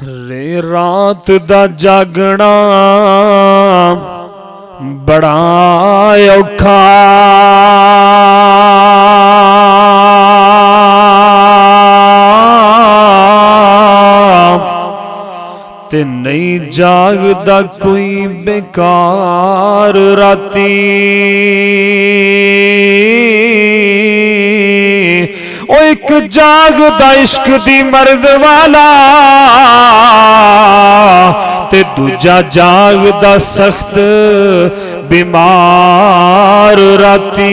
رے رات دا جاگنا بڑا اوکھا تے نہیں جاگدا کوئی بیکار راتی او ایک جاگدا عشق دی مرد والا تے دوجا جاگدا سخت بیمار راتی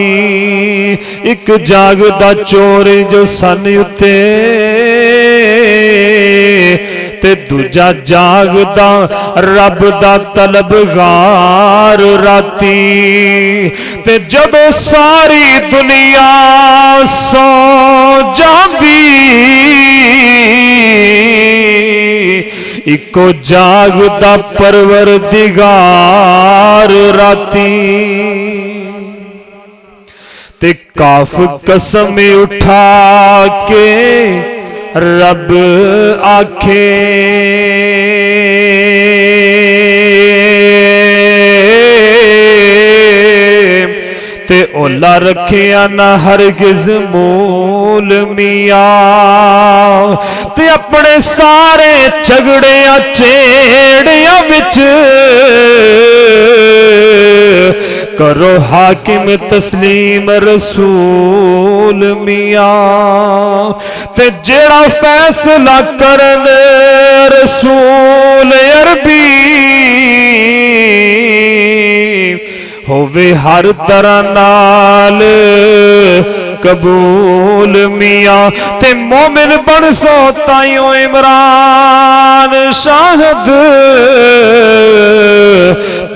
ایک جاگدا چور جو سن اتے تے دوجا جاگدا رب دا طلبگار راتی تے جدو ساری دنیا سو جاندی اکو جاگدا پروردگار راتی تے کاف قسم اٹھا کے رب آکھے تے اولا رکھیا نہ ہرگز مول میاں تے اپنے سارے جھگڑیاں چیڑیاں وچ کرو حاکم تسلیم رسول میاں تے جیڑا فیصلہ کرن رسول عربی ہووے ہر طرح نال قبول میاں تے مومن بن سو تائیوں عمران شاہد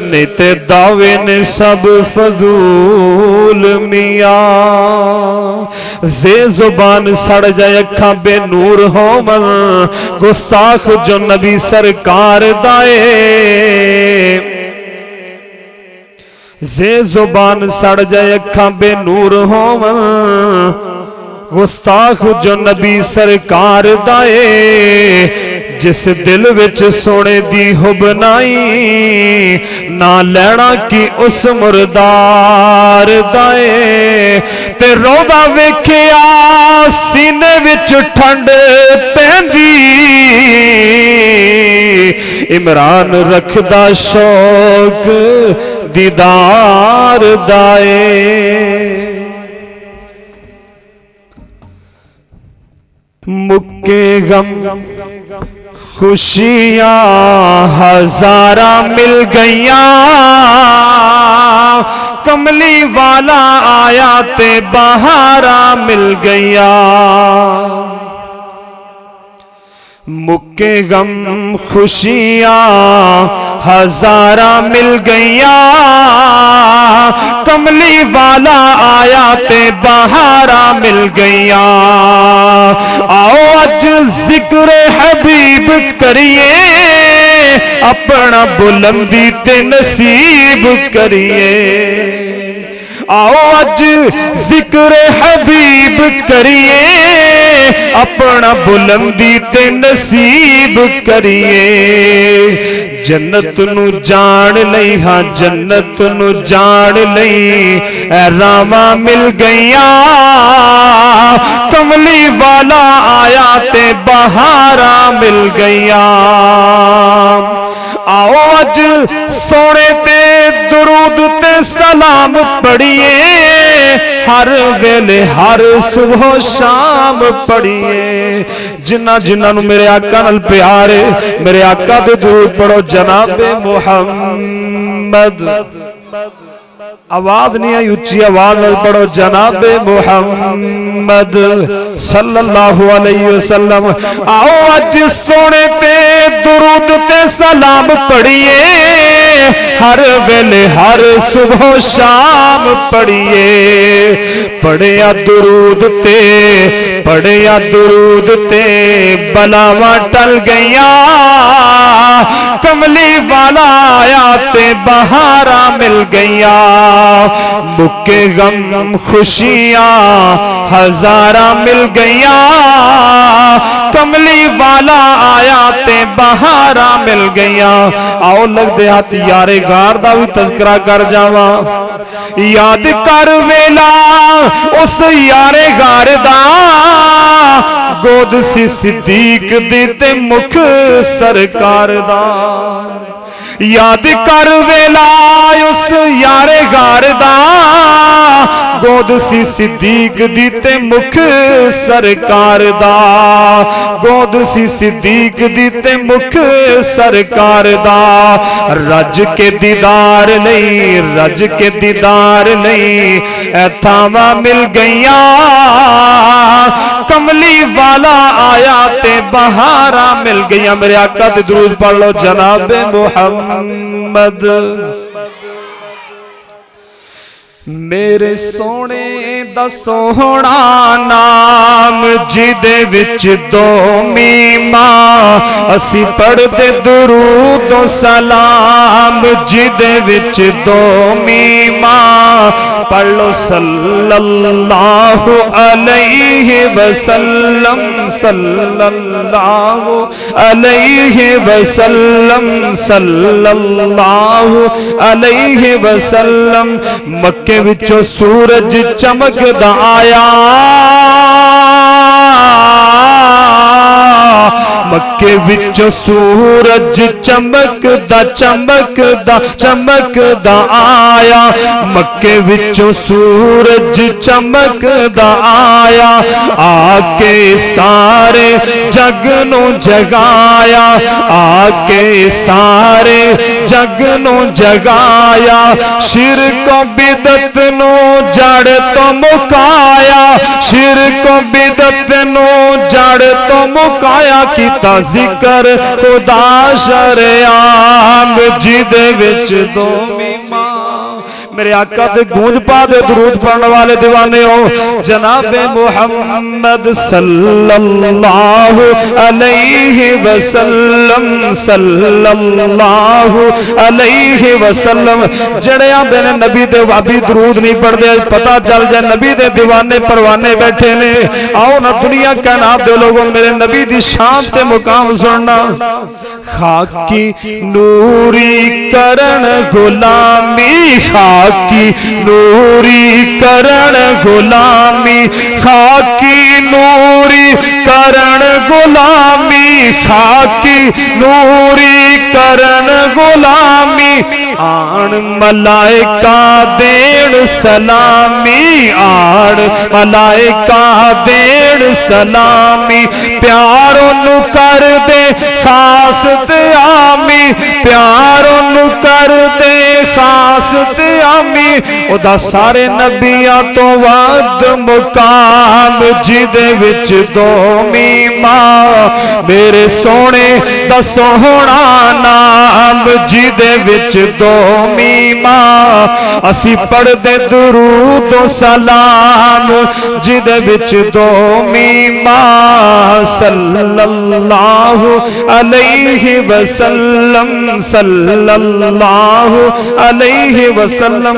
نیتے دعوے نے سب فضول میاں زے زبان سڑ جائے اکھاں بے نور ہو من گستاخ جو نبی سرکار دائے زے زبان سڑ جائے اکھاں بے نور ہو من گستاخ جو نبی سرکار دائے جس دل وچ سونے دی حب نائی نہ لینا کی اس مردار دائے تے روضہ ویکھیا سینے وچ ٹھنڈ پیندی عمران رکھدا شوق دیدار دائے مکے غم خوشیاں ہزارہ مل گئیاں کملی والا آیا تے بہارا مل گیا مکے غم خوشیاں ہزارہ مل گئیاں کملی والا آیا تے بہارا مل گئیاں آؤ اج ذکر حبیب کریے اپنا بلندی تے نصیب کریے آؤ اج ذکر حبیب کریے اپنا بلندی تے نصیب کریے جنت نو جان لئی ہاں جنت نو جان لئی اے راما مل گئیاں کملی والا آیا تے بہارا مل گئیاں آؤ اج سونے تے درود تے سلام پڑھیے ہر ویلے ہر صبح و شام پڑھیے جنہ جنہ نو میرے آقا نال پیارے میرے آقا دے درود پڑھو جناب محمد آواز نہیں آئی اچھی آواز نال پڑھو جناب محمد صلی اللہ علیہ وسلم آؤ اج سونے تے درود تے سلام پڑھیے ہر ویلے ہر صبح شام پڑھیے پڑھیا درود تے پڑھیا درود تے بلاواں ٹل گئیاں کملی والا آیا تے بہاراں مل گئیاں مکے غم خوشیاں ہزاراں مل گئیاں کملی والا آیا تے بہاراں مل گئیاں آؤ لگ دے ہاتھ یار غار دا بھی تذکرہ کر جاواں یاد کر ویلا اس یار غار دا گود سی صدیق دی تے مکھ سرکار دا یاد کر ویلا اس یار غار دا گود سی صدیق دی تے مکھ سرکار دا گود سی صدیق دی تے مکھ سرکار دا رج کے دیدار نہیں رج کے دیدار نہیں اے تھاواں مل گئیاں کملی والا آیا تے بہاراں مل گئیاں میرے آقا تے درود پڑھ لو جناب محمد میرے سونے دا سوہنا نام جدے وچ دو میماں اسی پڑھ دے درود و سلام جدے وچ دو میماں پڑھ لو صلی اللہ علیہ وسلم صلی اللہ علیہ وسلم صلی اللہ علیہ وسلم مکے وچوں سورج چمکدا آیا مکے وچوں سورج چمکدا چمکدا چمکدا آیا مکے وچوں سورج چمکدا آیا آ کے سارے جگ نو جگایا آ کے سارے جگ نو جگایا شرک و بدعت نو جڑ تو مکایا شرک و بدعت نو جڑ تو مکایا کیتا ذکر خدا شریعام جدے وچ دو میماں میرے آقا دے گونج پا دے درود پڑھنے والے دیوانے ہو جناب محمد صلی اللہ علیہ وسلم صلی اللہ علیہ وسلم جڑے آندے نے نبی دے وابی درود نہیں پڑھ دے پتہ چل جائے نبی دے دیوانے پروانے بیٹھے نے آؤ نہ دنیا کائنات دے لوگوں میرے نبی دی شان تے مقام سننا خاکی نوری کرن غلامی خاکی نوری کرن غلامی خاکی نوری کرن غلامی خاکی نوری کرن غلامی آن ملائکہ دین سلامی آن ملائکہ دین سلامی پیاروں نو کر دے خاص آمی پیاروں نو کر دے خاص آمی او دا سارے نبیاں تو ود مقام جدے وچ دو میماں میرے سونے دا سوہنا نام جدے وچ دو میماں اسی پڑھ دے درود و سلام جدے وچ دو میماں صلی اللہ علیہ وسلم صلی اللہ علیہ وسلم